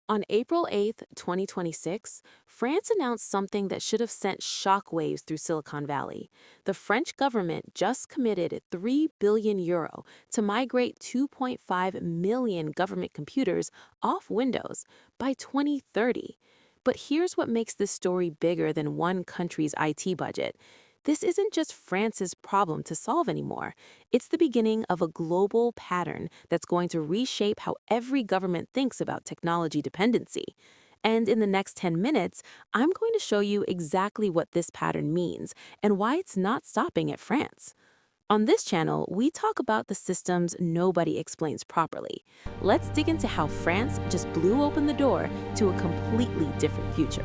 On April 8, 2026, France announced something that should have sent shockwaves through Silicon Valley. The French government just committed €3 billion to migrate 2.5 million government computers off Windows by 2030. But here's what makes this story bigger than one country's IT budget. This isn't just France's problem to solve anymore. It's the beginning of a global pattern that's going to reshape how every government thinks about technology dependency. And in the next 10 minutes, I'm going to show you exactly what this pattern means and why it's not stopping at France. On this channel, we talk about the systems nobody explains properly. Let's dig into how France just blew open the door to a completely different future.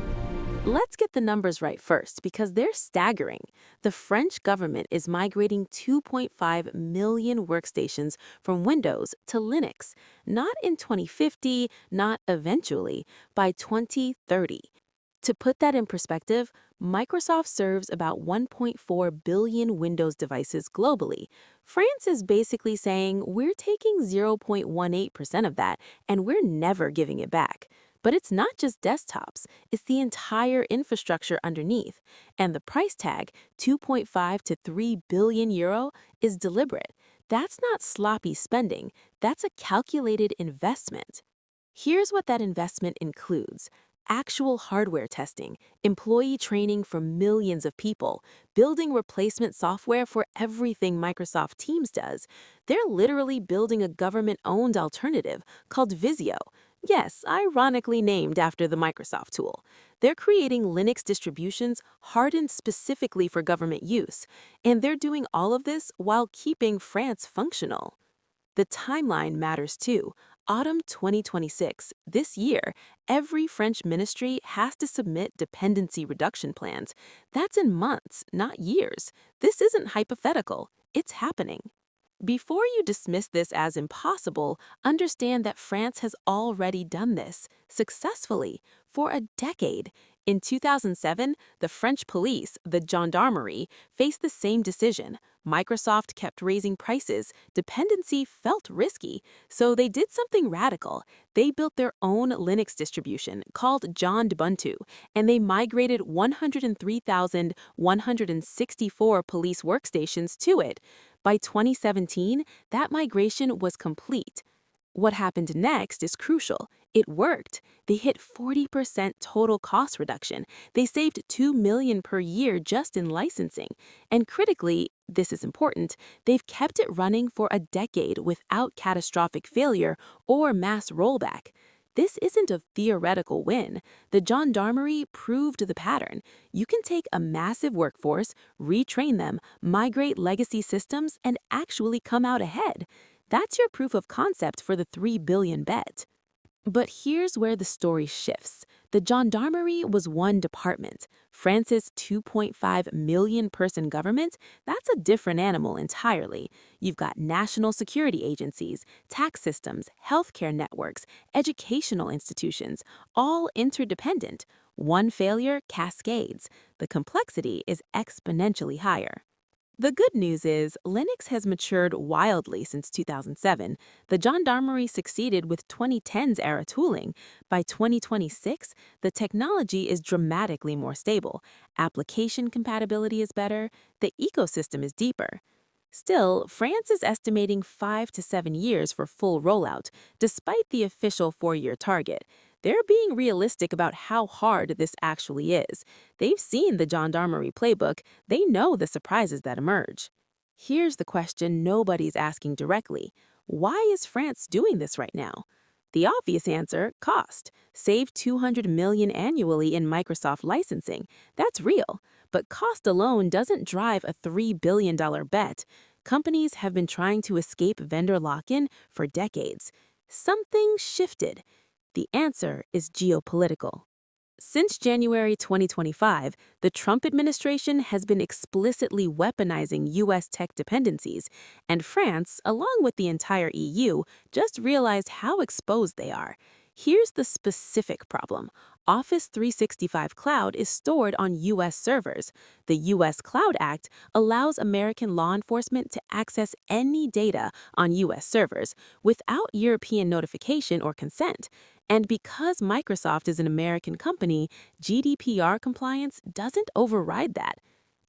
Let's get the numbers right first because they're staggering. The French government is migrating 2.5 million workstations from Windows to Linux, not in 2050, not eventually, by 2030. To put that in perspective, Microsoft serves about 1.4 billion Windows devices globally. France is basically saying we're taking 0.18% of that and we're never giving it back. But it's not just desktops, it's the entire infrastructure underneath. And the price tag, 2.5 to 3 billion euro, is deliberate. That's not sloppy spending, that's a calculated investment. Here's what that investment includes: actual hardware testing, employee training for millions of people, building replacement software for everything Microsoft Teams does. They're literally building a government-owned alternative called Visio. Yes, ironically named after the Microsoft tool. They're creating Linux distributions hardened specifically for government use, and they're doing all of this while keeping France functional. The timeline matters too. Autumn 2026, this year, every French ministry has to submit dependency reduction plans. That's in months, not years. This isn't hypothetical, it's happening. Before you dismiss this as impossible, understand that France has already done this, successfully, for a decade. In 2007, the French police, the Gendarmerie, faced the same decision. Microsoft kept raising prices, dependency felt risky, so they did something radical. They built their own Linux distribution called John Ubuntu, and they migrated 103,164 police workstations to it. By 2017, that migration was complete. What happened next is crucial. It worked. They hit 40% total cost reduction. They saved $2 million per year just in licensing. And critically, this is important, they've kept it running for a decade without catastrophic failure or mass rollback. This isn't a theoretical win. The gendarmerie proved the pattern. You can take a massive workforce, retrain them, migrate legacy systems, and actually come out ahead. That's your proof of concept for the 3 billion bet. But here's where the story shifts. The gendarmerie was one department. France's 2.5 million person government, that's a different animal entirely. You've got national security agencies, tax systems, healthcare networks, educational institutions, all interdependent. One failure cascades. The complexity is exponentially higher. The good news is Linux has matured wildly since 2007. The Gendarmerie succeeded with 2010's era tooling. By 2026, the technology is dramatically more stable. Application compatibility is better. The ecosystem is deeper. Still, France is estimating 5 to 7 years for full rollout, despite the official 4-year target. They're being realistic about how hard this actually is. They've seen the gendarmerie playbook, they know the surprises that emerge. Here's the question nobody's asking directly: why is France doing this right now? The obvious answer: cost. Save $200 million annually in Microsoft licensing. That's real. But cost alone doesn't drive a $3 billion bet. Companies have been trying to escape vendor lock-in for decades. Something shifted. The answer is geopolitical. Since January 2025, the Trump administration has been explicitly weaponizing U.S. tech dependencies, and France, along with the entire EU, just realized how exposed they are. Here's the specific problem. Office 365 Cloud is stored on U.S. servers. The U.S. Cloud Act allows American law enforcement to access any data on U.S. servers without European notification or consent. And because Microsoft is an American company, GDPR compliance doesn't override that.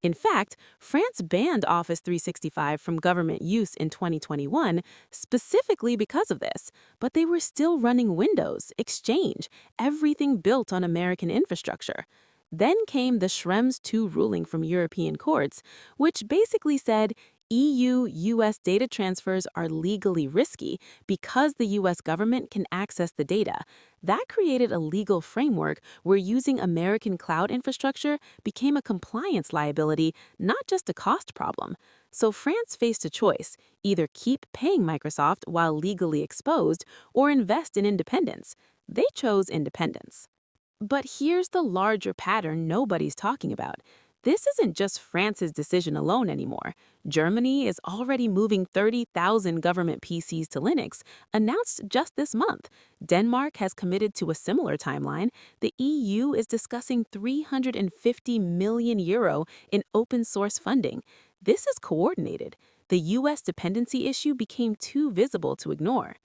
In fact, France banned Office 365 from government use in 2021 specifically because of this, but they were still running Windows, Exchange, everything built on American infrastructure. Then came the Schrems II ruling from European courts, which basically said EU-US data transfers are legally risky because the US government can access the data. That created a legal framework where using American cloud infrastructure became a compliance liability, not just a cost problem. So France faced a choice: either keep paying Microsoft while legally exposed or invest in independence. They chose independence. But here's the larger pattern nobody's talking about. This isn't just France's decision alone anymore. Germany is already moving 30,000 government PCs to Linux, announced just this month. Denmark has committed to a similar timeline. The EU is discussing 350 million euro in open source funding. This is coordinated. The US dependency issue became too visible to ignore.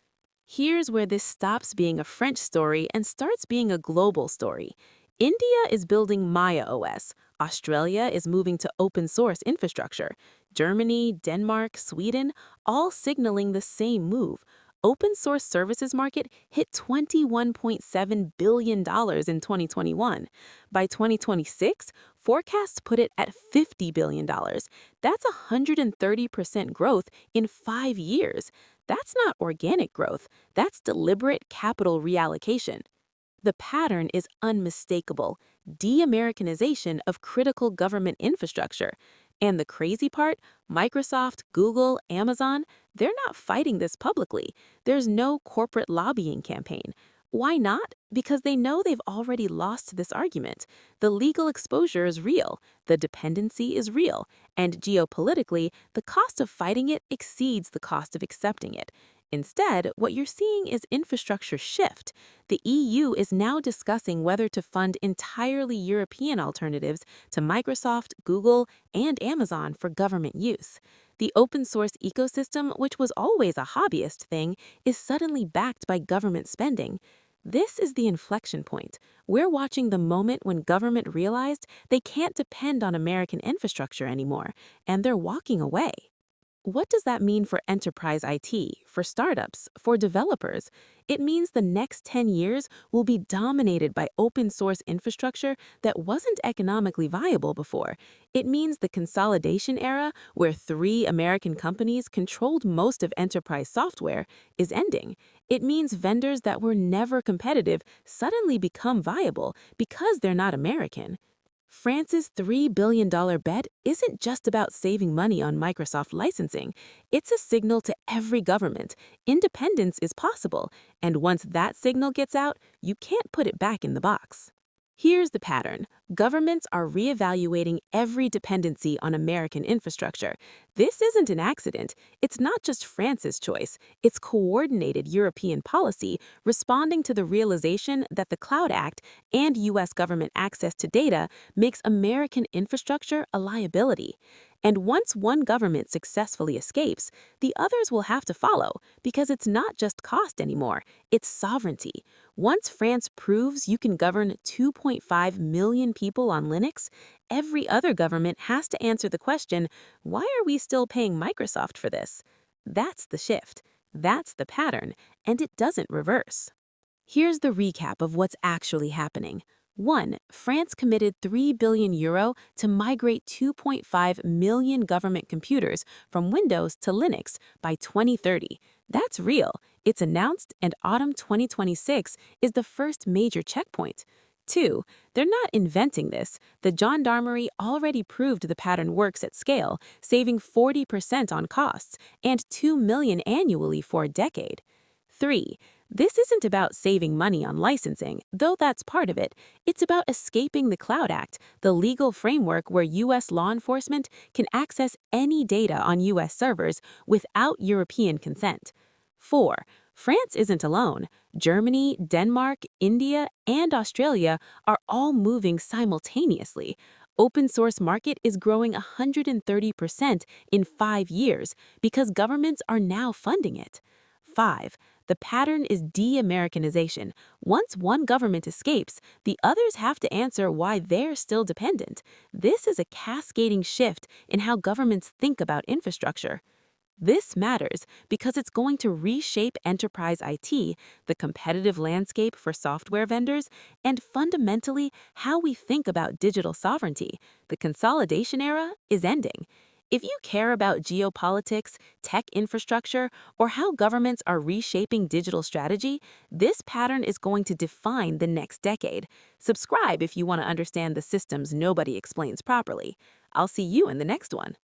Here's where this stops being a French story and starts being a global story. India is building Maya OS. Australia is moving to open source infrastructure. Germany, Denmark, Sweden, all signaling the same move. Open source services market hit $21.7 billion in 2021. By 2026, forecasts put it at $50 billion. That's 130% growth in 5 years. That's not organic growth, that's deliberate capital reallocation. The pattern is unmistakable: de-Americanization of critical government infrastructure. And the crazy part, Microsoft, Google, Amazon, they're not fighting this publicly. There's no corporate lobbying campaign. Why not? Because they know they've already lost this argument. The legal exposure is real, the dependency is real, and geopolitically, the cost of fighting it exceeds the cost of accepting it. Instead, what you're seeing is infrastructure shift. The EU is now discussing whether to fund entirely European alternatives to Microsoft, Google, and Amazon for government use. The open source ecosystem, which was always a hobbyist thing, is suddenly backed by government spending. This is the inflection point. We're watching the moment when government realized they can't depend on American infrastructure anymore, and they're walking away. What does that mean for enterprise IT, for startups, for developers? It means the next 10 years will be dominated by open source infrastructure that wasn't economically viable before. It means the consolidation era, where 3 American companies controlled most of enterprise software, is ending. It means vendors that were never competitive suddenly become viable because they're not American. France's $3 billion bet isn't just about saving money on Microsoft licensing. It's a signal to every government: independence is possible, and once that signal gets out, you can't put it back in the box. Here's the pattern. Governments are reevaluating every dependency on American infrastructure. This isn't an accident. It's not just France's choice. It's coordinated European policy responding to the realization that the Cloud Act and U.S. government access to data makes American infrastructure a liability. And once one government successfully escapes, the others will have to follow, because it's not just cost anymore, it's sovereignty. Once France proves you can govern 2.5 million people on Linux, every other government has to answer the question: why are we still paying Microsoft for this? That's the shift. That's the pattern, and it doesn't reverse. Here's the recap of what's actually happening. 1. France committed €3 billion to migrate 2.5 million government computers from Windows to Linux by 2030. That's real. It's announced, and autumn 2026 is the first major checkpoint. 2. They're not inventing this. The Gendarmerie already proved the pattern works at scale, saving 40% on costs and $2 million annually for a decade. 3. This isn't about saving money on licensing, though that's part of it. It's about escaping the Cloud Act, the legal framework where U.S. law enforcement can access any data on U.S. servers without European consent. 4. France isn't alone. Germany, Denmark, India, and Australia are all moving simultaneously. Open source market is growing 130% in 5 years because governments are now funding it. 5. The pattern is de-Americanization. Once one government escapes, the others have to answer why they're still dependent. This is a cascading shift in how governments think about infrastructure. This matters because it's going to reshape enterprise IT, the competitive landscape for software vendors, and fundamentally how we think about digital sovereignty. The consolidation era is ending. If you care about geopolitics, tech infrastructure, or how governments are reshaping digital strategy, this pattern is going to define the next decade. Subscribe if you want to understand the systems nobody explains properly. I'll see you in the next one.